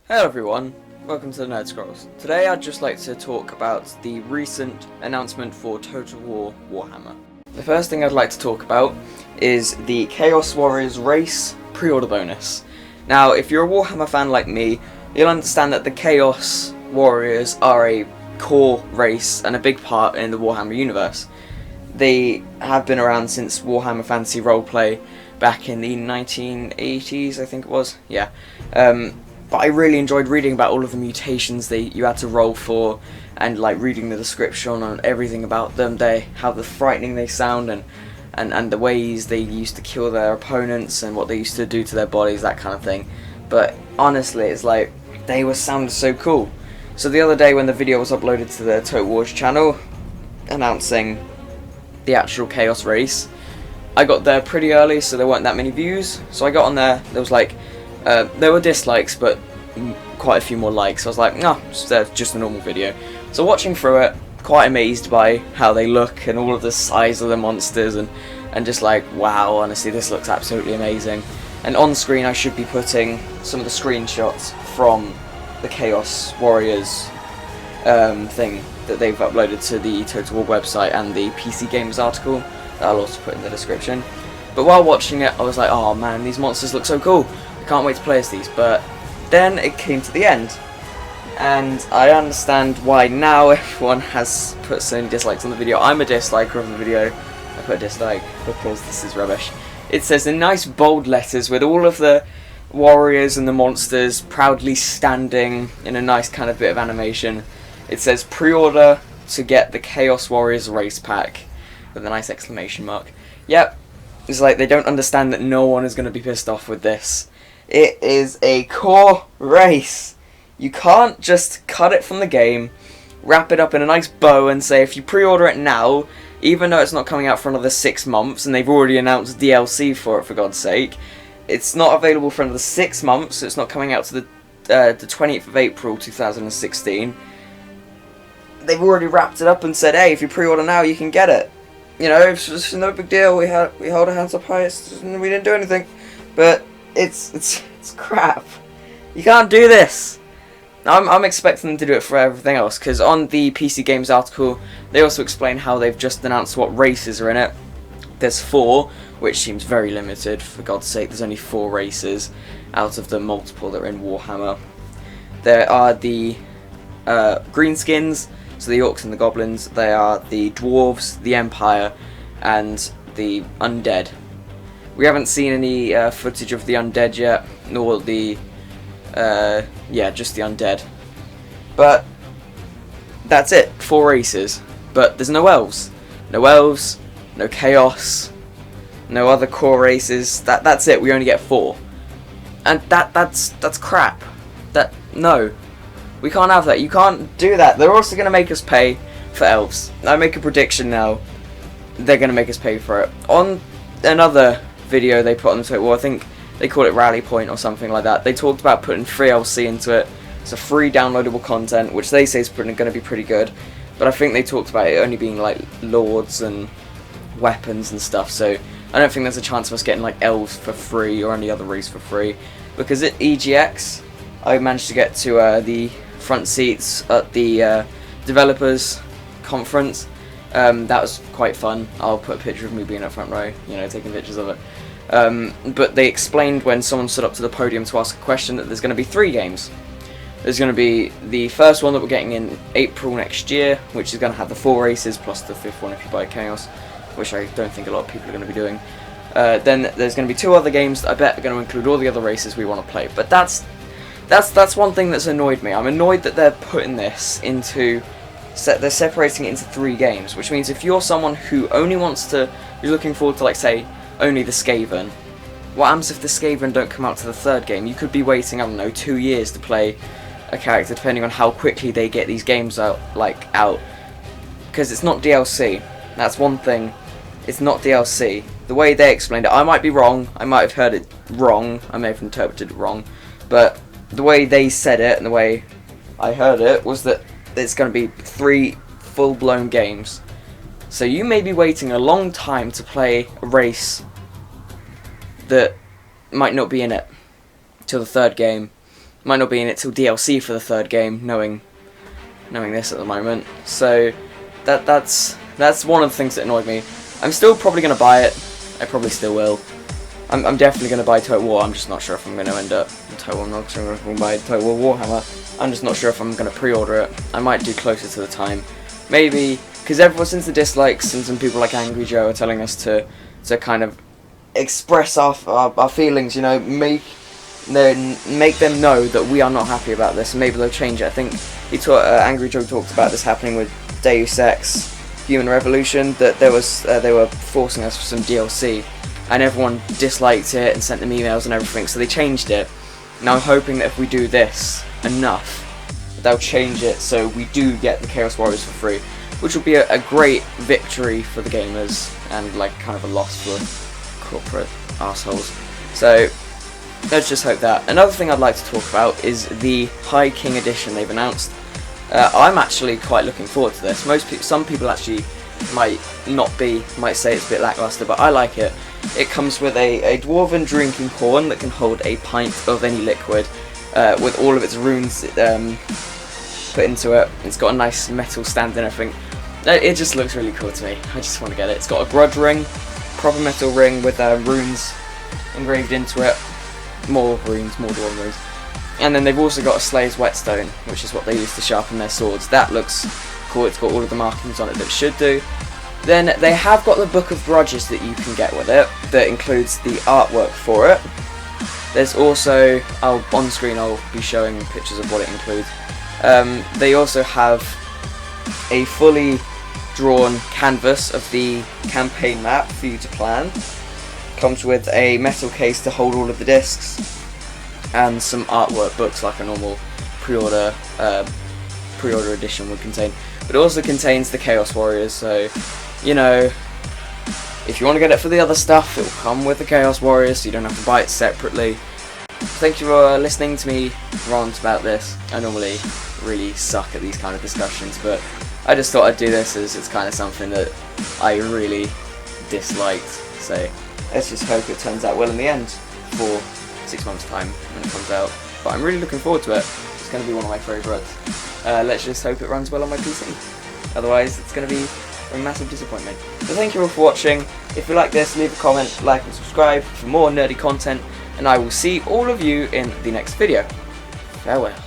Hello everyone, welcome to the Nerd Scrolls. Today I'd just like to talk about the recent announcement for Total War Warhammer. The first thing I'd like to talk about is the Chaos Warriors race pre-order bonus. Now, if you're a Warhammer fan like me, you'll understand that the Chaos Warriors are a core race and a big part in the Warhammer universe. They have been around since Warhammer Fantasy Roleplay back in the 1980s, I think it was. Yeah. But I really enjoyed reading about all of the mutations you had to roll for, and like reading the description on everything about them, how frightening they sound, and the ways they used to kill their opponents and what they used to do to their bodies, that kind of thing. But honestly, it's like they were sounded so cool. So the other day when the video was uploaded to the Total Wars channel announcing the actual Chaos race, I got there pretty early, so there weren't that many views. So I got on there. There was like there were dislikes, but quite a few more likes. I was like, no, it's just a normal video. So watching through it, quite amazed by how they look and all of the size of the monsters, and just like, wow, honestly, this looks absolutely amazing. And on screen, I should be putting some of the screenshots from the Chaos Warriors thing that they've uploaded to the Total War website and the PC Games article that I'll also put in the description. But while watching it, I was like, oh man, these monsters look so cool. Can't wait to play as these. But then it came to the end, and I understand why now everyone has put so many dislikes on the video. I'm a disliker of the video. I put a dislike because this is rubbish. It says in nice bold letters with all of the warriors and the monsters proudly standing in a nice kind of bit of animation. It says pre-order to get the Chaos Warriors race pack with a nice exclamation mark. Yep, it's like they don't understand that no one is going to be pissed off with this. It is a core race. You can't just cut it from the game, wrap it up in a nice bow and say if you pre-order it now, even though it's not coming out for another 6 months and they've already announced DLC for it, for God's sake, it's not available for another 6 months, so it's not coming out to the 20th of April 2016. They've already wrapped it up and said, hey, if you pre-order now you can get it. You know, it's no big deal, we hold our hands up high, we didn't do anything. But it's crap. You can't do this. I'm expecting them to do it for everything else, because on the PC Games article, they also explain how they've just announced what races are in it. There's 4, which seems very limited. For God's sake, there's only 4 races out of the multiple that are in Warhammer. There are the greenskins, so the orcs and the goblins. They are the dwarves, the Empire, and the undead. We haven't seen any footage of the undead yet, nor the, just the undead. But that's it, 4 races. But there's no elves. No elves, no chaos, no other core races. That's it, we only get 4. And that's crap. No. We can't have that, you can't do that. They're also going to make us pay for elves. I make a prediction now, they're going to make us pay for it. On another video they put on the Total War, I think they call it Rally Point or something like that, they talked about putting free LC into it. It's a free downloadable content, which they say is going to be pretty good, but I think they talked about it only being like lords and weapons and stuff, so I don't think there's a chance of us getting like elves for free or any other race for free, because at EGX I managed to get to the front seats at the developers conference. That was quite fun. I'll put a picture of me being at front row, you know, taking pictures of it. But they explained when someone stood up to the podium to ask a question that there's going to be 3 games. There's going to be the first one that we're getting in April next year, which is going to have the 4 races plus the 5th one if you buy Chaos, which I don't think a lot of people are going to be doing. Then there's going to be 2 other games that I bet are going to include all the other races we want to play. But that's one thing that's annoyed me. I'm annoyed that they're putting this into... they're separating it into 3 games, which means if you're someone who only wants to... who's looking forward to, like, say, only the Skaven, what happens if the Skaven don't come out to the 3rd game? You could be waiting, I don't know, 2 years to play a character, depending on how quickly they get these games out. Because it's not DLC. That's one thing. It's not DLC. The way they explained it, I might be wrong, I might have heard it wrong, I may have interpreted it wrong, but the way they said it and the way I heard it was that it's going to be 3 full-blown games. So you may be waiting a long time to play a race that might not be in it till the 3rd game. Might not be in it till DLC for the third game, knowing this at the moment. So that's one of the things that annoyed me. I'm still probably going to buy it. I probably still will. I'm definitely going to buy Total War. I'm just not sure if I'm going to end up in Total War. I'm not sure if I'm going to buy Total War Warhammer. I'm just not sure if I'm going to pre-order it. I might do closer to the time. Maybe, because since the dislikes and some people like Angry Joe are telling us to kind of express our feelings, you know, make them know that we are not happy about this, and maybe they'll change it. I think Angry Joe talked about this happening with Deus Ex Human Revolution, that they were forcing us for some DLC, and everyone disliked it and sent them emails and everything, so they changed it. Now I'm hoping that if we do this enough, they'll change it so we do get the Chaos Warriors for free, which will be a great victory for the gamers and like kind of a loss for corporate assholes. So let's just hope that. Another thing I'd like to talk about is the High King Edition they've announced. I'm actually quite looking forward to this. Some people actually might say it's a bit lackluster, but I like it. It comes with a dwarven drinking horn that can hold a pint of any liquid, with all of its runes put into it. It's got a nice metal stand and everything. It just looks really cool to me. I just want to get it. It's got a grudge ring, proper metal ring with runes engraved into it. More runes, more dwarven runes. And then they've also got a Slayer's Whetstone, which is what they use to sharpen their swords. That looks cool. It's got all of the markings on it that it should do. Then they have got the Book of Grudges that you can get with it, that includes the artwork for it. There's also, on screen I'll be showing pictures of what it includes. They also have a fully drawn canvas of the campaign map for you to plan. Comes with a metal case to hold all of the discs, and some artwork books like a normal pre-order edition would contain. But it also contains the Chaos Warriors, so, you know, if you want to get it for the other stuff, it will come with the Chaos Warriors, so you don't have to buy it separately. Thank you for listening to me rant about this. I normally really suck at these kind of discussions, but I just thought I'd do this as it's kind of something that I really disliked. So let's just hope it turns out well in the end for 6 months' time when it comes out. But I'm really looking forward to it. It's going to be one of my favourites. Let's just hope it runs well on my PC. Otherwise, it's going to be a massive disappointment. So thank you all for watching. If you like this, leave a comment, like and subscribe for more nerdy content. And I will see all of you in the next video. Farewell.